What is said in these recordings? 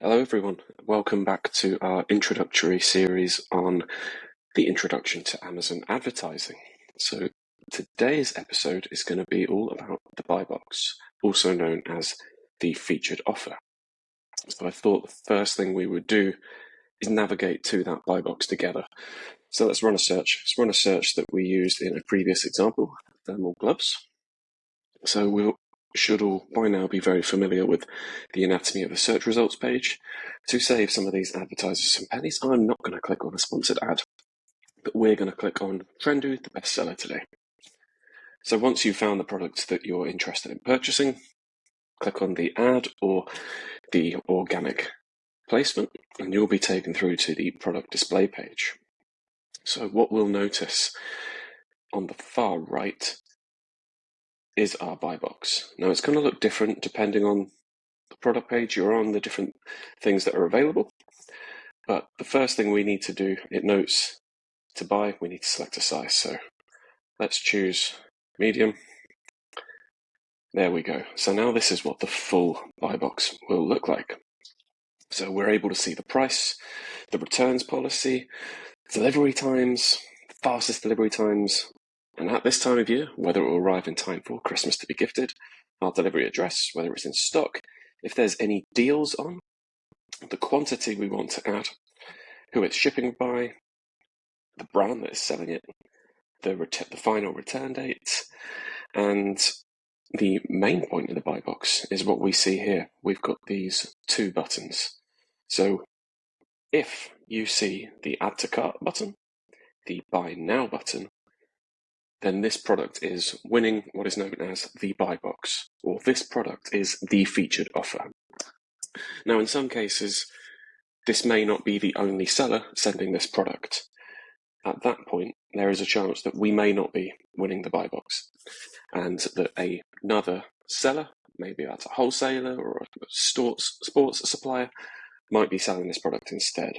Hello everyone, welcome back to our introductory series on the introduction to Amazon advertising. So today's episode is going to be all about the buy box, also known as the featured offer. So I thought the first thing we would do is navigate to that buy box together. So let's run a search. Let's run a search that we used in a previous example, thermal gloves. So we should all by now be very familiar with the anatomy of a search results page. To save some of these advertisers some pennies, I'm not going to click on a sponsored ad, but we're going to click on Trendu, the bestseller today. So once you've found the product that you're interested in purchasing, click on the ad or the organic placement, and you'll be taken through to the product display page. So what we'll notice on the far right is our buy box. Now it's going to look different depending on the product page you're on, the different things that are available. But the first thing we need to do, it notes to buy, we need to select a size. So let's choose medium. There we go. So now this is what the full buy box will look like. So we're able to see the price, the returns policy, delivery times, the fastest delivery times, and at this time of year, whether it will arrive in time for Christmas to be gifted, our delivery address, whether it's in stock, if there's any deals on, the quantity we want to add, who it's shipping by, the brand that is selling it, the final return date, and the main point of the buy box is what we see here. We've got these two buttons. So if you see the add to cart button, the buy now button, then this product is winning what is known as the buy box, or this product is the featured offer. Now, in some cases, this may not be the only seller sending this product. At that point, there is a chance that we may not be winning the buy box, and that another seller, maybe that's a wholesaler or a sports supplier, might be selling this product instead.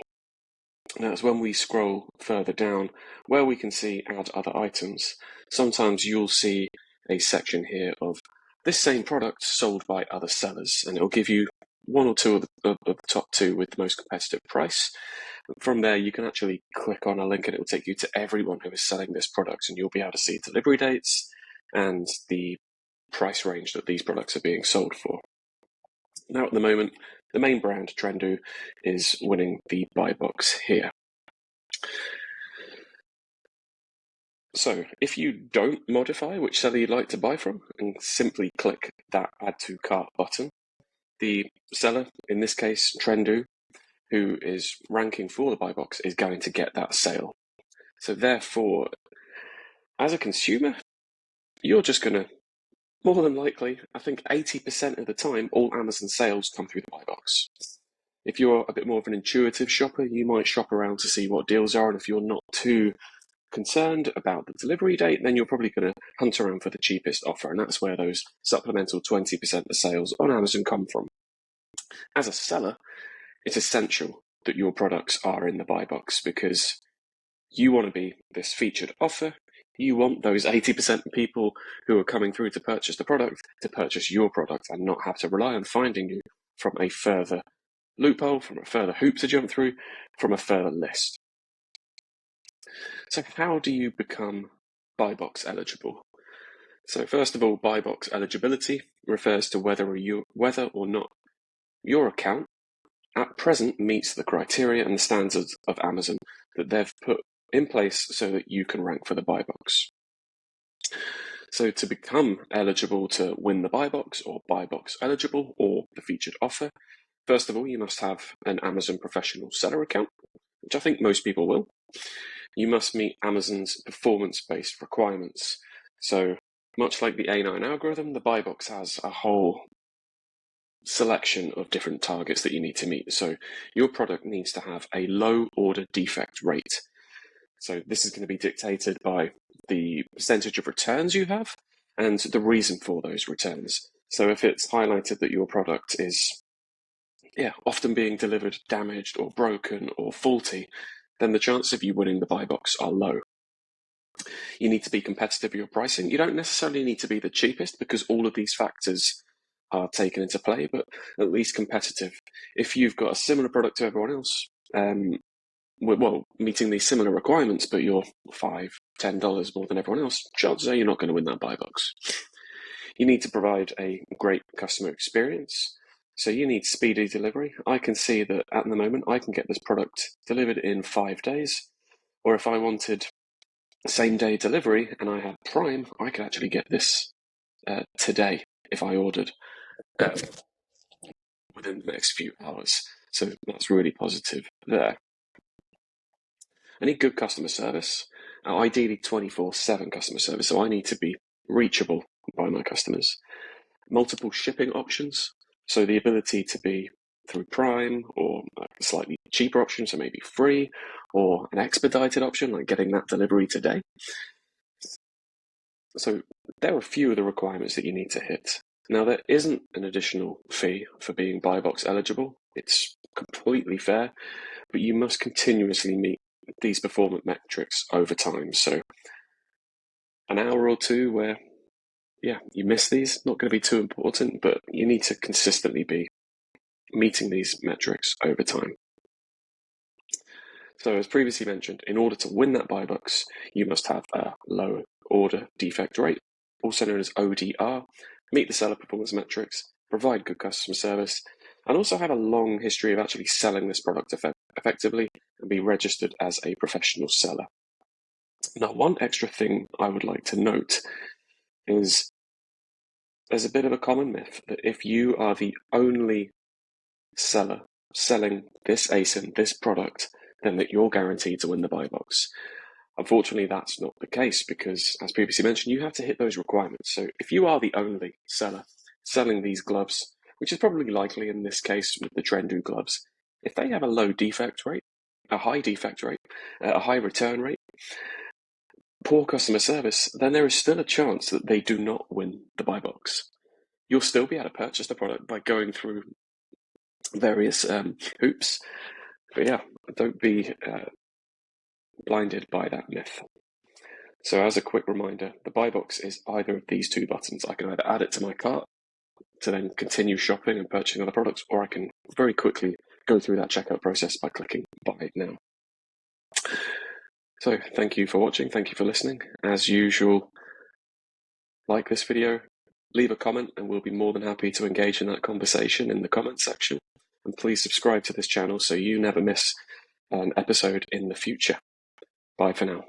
Now, it's when we scroll further down where we can see add other items. Sometimes you'll see a section here of this same product sold by other sellers, and it'll give you one or two of the top two with the most competitive price. From there, you can actually click on a link and it will take you to everyone who is selling this product, and you'll be able to see delivery dates and the price range that these products are being sold for. Now, at the moment, the main brand, Trendu, is winning the buy box here. So if you don't modify which seller you'd like to buy from and simply click that add to cart button, the seller, in this case Trendu, who is ranking for the buy box, is going to get that sale. So therefore, as a consumer, you're just going to, more than likely, I think 80% of the time, all Amazon sales come through the buy box. If you're a bit more of an intuitive shopper, you might shop around to see what deals are, and if you're not too concerned about the delivery date, then you're probably going to hunt around for the cheapest offer, and that's where those supplemental 20% of sales on Amazon come from. As a seller, it's essential that your products are in the buy box because you want to be this featured offer. You want those 80% of people who are coming through to purchase the product to purchase your product and not have to rely on finding you from a further loophole, from a further hoop to jump through, from a further list. So how do you become buy box eligible? So first of all, buy box eligibility refers to whether or not your account at present meets the criteria and the standards of Amazon that they've put in place so that you can rank for the buy box. So to become eligible to win the buy box or buy box eligible or the featured offer, first of all, you must have an Amazon professional seller account, which I think most people will. You must meet Amazon's performance-based requirements. So much like the A9 algorithm, the buy box has a whole selection of different targets that you need to meet. So your product needs to have a low order defect rate. So this is going to be dictated by the percentage of returns you have and the reason for those returns. So if it's highlighted that your product is often being delivered damaged or broken or faulty, then the chances of you winning the buy box are low. You need to be competitive with your pricing. You don't necessarily need to be the cheapest because all of these factors are taken into play, but at least competitive. If you've got a similar product to everyone else, meeting these similar requirements, but you're $5-10 more than everyone else, chances are you're not going to win that buy box. You need to provide a great customer experience. So you need speedy delivery. I can see that at the moment I can get this product delivered in 5 days, or if I wanted same day delivery and I had Prime, I could actually get this today if I ordered within the next few hours. So that's really positive there. I need good customer service, ideally 24/7 customer service. So I need to be reachable by my customers. Multiple shipping options. So the ability to be through Prime or a slightly cheaper option, so maybe free, or an expedited option, like getting that delivery today. So there are a few of the requirements that you need to hit. Now, there isn't an additional fee for being buy box eligible. It's completely fair, but you must continuously meet these performance metrics over time. So an hour or two where, you miss these, not going to be too important, but you need to consistently be meeting these metrics over time. So as previously mentioned, in order to win that buy box, you must have a low order defect rate, also known as ODR, meet the seller performance metrics, provide good customer service, and also have a long history of actually selling this product effectively and be registered as a professional seller. Now, one extra thing I would like to note is there's a bit of a common myth that if you are the only seller selling this ASIN, this product, then that you're guaranteed to win the buy box. Unfortunately, that's not the case because, as previously mentioned, you have to hit those requirements. So if you are the only seller selling these gloves, which is probably likely in this case with the Trendu gloves, if they have a low defect rate, a high defect rate, a high return rate, poor customer service, then there is still a chance that they do not win the buy box. You'll still be able to purchase the product by going through various hoops. But don't be blinded by that myth. So as a quick reminder, the buy box is either of these two buttons. I can either add it to my cart to then continue shopping and purchasing other products, or I can very quickly go through that checkout process by clicking buy now. So thank you for watching. Thank you for listening. As usual, like this video, leave a comment, and we'll be more than happy to engage in that conversation in the comment section. And please subscribe to this channel so you never miss an episode in the future. Bye for now.